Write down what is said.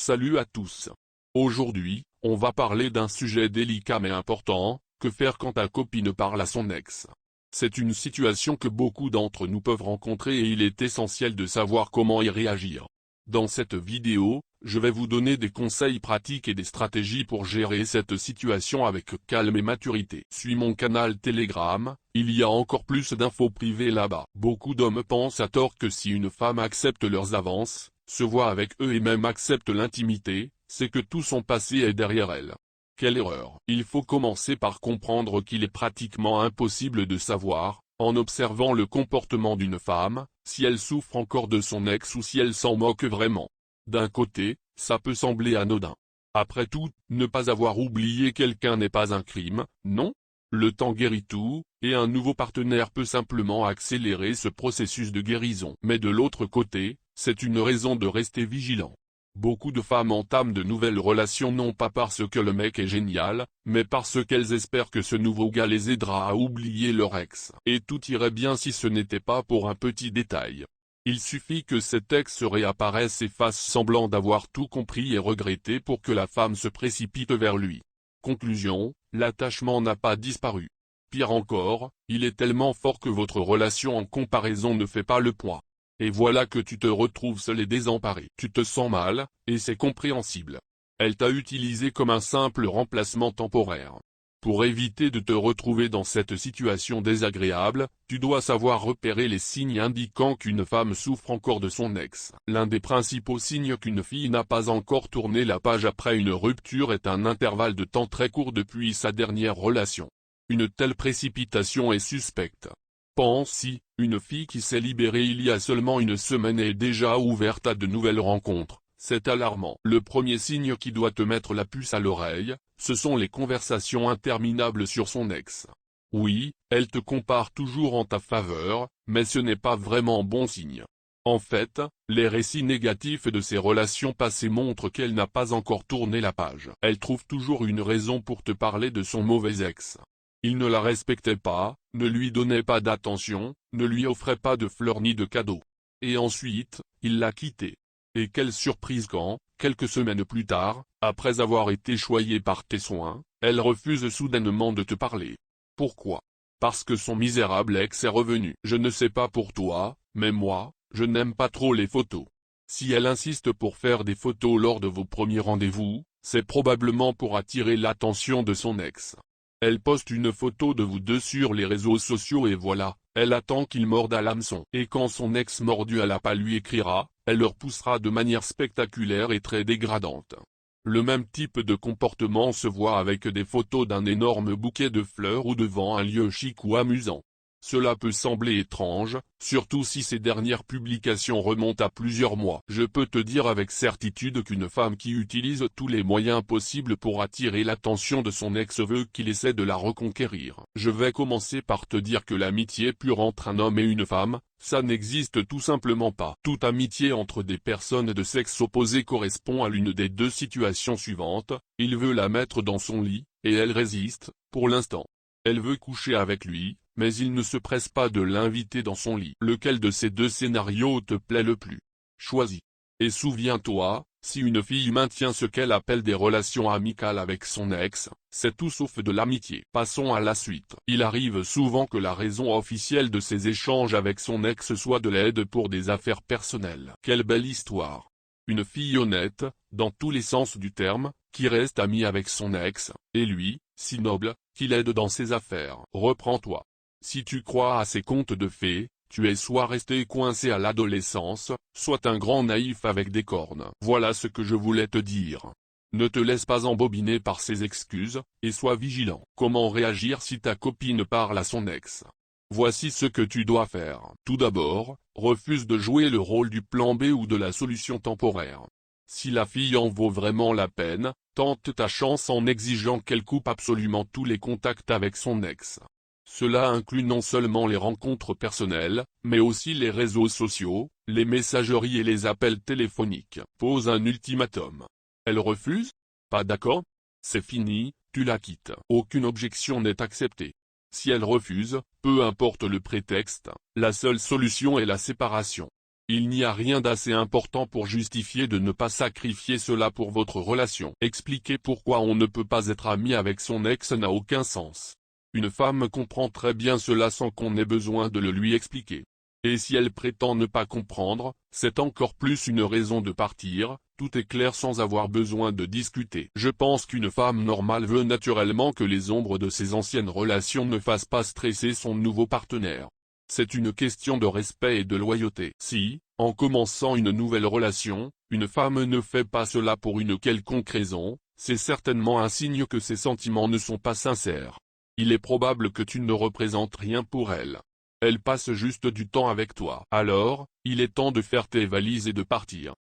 Salut à tous. Aujourd'hui, on va parler d'un sujet délicat mais important, que faire quand ta copine parle à son ex. C'est une situation que beaucoup d'entre nous peuvent rencontrer et il est essentiel de savoir comment y réagir. Dans cette vidéo, je vais vous donner des conseils pratiques et des stratégies pour gérer cette situation avec calme et maturité. Suis mon canal Telegram, il y a encore plus d'infos privées là-bas. Beaucoup d'hommes pensent à tort que si une femme accepte leurs avances, se voit avec eux et même accepte l'intimité, c'est que tout son passé est derrière elle. Quelle erreur! Il faut commencer par comprendre qu'il est pratiquement impossible de savoir, en observant le comportement d'une femme, si elle souffre encore de son ex ou si elle s'en moque vraiment. D'un côté, ça peut sembler anodin. Après tout, ne pas avoir oublié quelqu'un n'est pas un crime, non? Le temps guérit tout, et un nouveau partenaire peut simplement accélérer ce processus de guérison. Mais de l'autre côté, c'est une raison de rester vigilant. Beaucoup de femmes entament de nouvelles relations non pas parce que le mec est génial, mais parce qu'elles espèrent que ce nouveau gars les aidera à oublier leur ex. Et tout irait bien si ce n'était pas pour un petit détail. Il suffit que cet ex réapparaisse et fasse semblant d'avoir tout compris et regretté pour que la femme se précipite vers lui. Conclusion, l'attachement n'a pas disparu. Pire encore, il est tellement fort que votre relation en comparaison ne fait pas le poids. Et voilà que tu te retrouves seul et désemparé. Tu te sens mal, et c'est compréhensible. Elle t'a utilisé comme un simple remplacement temporaire. Pour éviter de te retrouver dans cette situation désagréable, tu dois savoir repérer les signes indiquant qu'une femme souffre encore de son ex. L'un des principaux signes qu'une fille n'a pas encore tourné la page après une rupture est un intervalle de temps très court depuis sa dernière relation. Une telle précipitation est suspecte. Pense-y, une fille qui s'est libérée il y a seulement une semaine est déjà ouverte à de nouvelles rencontres. C'est alarmant. Le premier signe qui doit te mettre la puce à l'oreille, ce sont les conversations interminables sur son ex. Oui, elle te compare toujours en ta faveur, mais ce n'est pas vraiment bon signe. En fait, les récits négatifs de ses relations passées montrent qu'elle n'a pas encore tourné la page. Elle trouve toujours une raison pour te parler de son mauvais ex. Il ne la respectait pas, ne lui donnait pas d'attention, ne lui offrait pas de fleurs ni de cadeaux. Et ensuite, il l'a quittée. Et quelle surprise quand, quelques semaines plus tard, après avoir été choyée par tes soins, elle refuse soudainement de te parler. Pourquoi? Parce que son misérable ex est revenu. Je ne sais pas pour toi, mais moi, je n'aime pas trop les photos. Si elle insiste pour faire des photos lors de vos premiers rendez-vous, c'est probablement pour attirer l'attention de son ex. Elle poste une photo de vous deux sur les réseaux sociaux et voilà, elle attend qu'il morde à l'hameçon. Et quand son ex mordu à l'appât lui écrira, elle le repoussera de manière spectaculaire et très dégradante. Le même type de comportement se voit avec des photos d'un énorme bouquet de fleurs ou devant un lieu chic ou amusant. Cela peut sembler étrange, surtout si ces dernières publications remontent à plusieurs mois. Je peux te dire avec certitude qu'une femme qui utilise tous les moyens possibles pour attirer l'attention de son ex veut qu'il essaie de la reconquérir. Je vais commencer par te dire que l'amitié pure entre un homme et une femme, ça n'existe tout simplement pas. Toute amitié entre des personnes de sexe opposé correspond à l'une des deux situations suivantes, il veut la mettre dans son lit, et elle résiste, pour l'instant. Elle veut coucher avec lui, mais il ne se presse pas de l'inviter dans son lit. Lequel de ces deux scénarios te plaît le plus? Choisis. Et souviens-toi, si une fille maintient ce qu'elle appelle des relations amicales avec son ex, c'est tout sauf de l'amitié. Passons à la suite. Il arrive souvent que la raison officielle de ses échanges avec son ex soit de l'aide pour des affaires personnelles. Quelle belle histoire! Une fille honnête, dans tous les sens du terme, qui reste amie avec son ex, et lui, si noble, qui l'aide dans ses affaires. Reprends-toi. Si tu crois à ces contes de fées, tu es soit resté coincé à l'adolescence, soit un grand naïf avec des cornes. Voilà ce que je voulais te dire. Ne te laisse pas embobiner par ces excuses, et sois vigilant. Comment réagir si ta copine parle à son ex? Voici ce que tu dois faire. Tout d'abord, refuse de jouer le rôle du plan B ou de la solution temporaire. Si la fille en vaut vraiment la peine, tente ta chance en exigeant qu'elle coupe absolument tous les contacts avec son ex. Cela inclut non seulement les rencontres personnelles, mais aussi les réseaux sociaux, les messageries et les appels téléphoniques. Pose un ultimatum. Elle refuse? Pas d'accord? C'est fini, tu la quittes. Aucune objection n'est acceptée. Si elle refuse, peu importe le prétexte, la seule solution est la séparation. Il n'y a rien d'assez important pour justifier de ne pas sacrifier cela pour votre relation. Expliquer pourquoi on ne peut pas être ami avec son ex n'a aucun sens. Une femme comprend très bien cela sans qu'on ait besoin de le lui expliquer. Et si elle prétend ne pas comprendre, c'est encore plus une raison de partir, tout est clair sans avoir besoin de discuter. Je pense qu'une femme normale veut naturellement que les ombres de ses anciennes relations ne fassent pas stresser son nouveau partenaire. C'est une question de respect et de loyauté. Si, en commençant une nouvelle relation, une femme ne fait pas cela pour une quelconque raison, c'est certainement un signe que ses sentiments ne sont pas sincères. Il est probable que tu ne représentes rien pour elle. Elle passe juste du temps avec toi. Alors, il est temps de faire tes valises et de partir.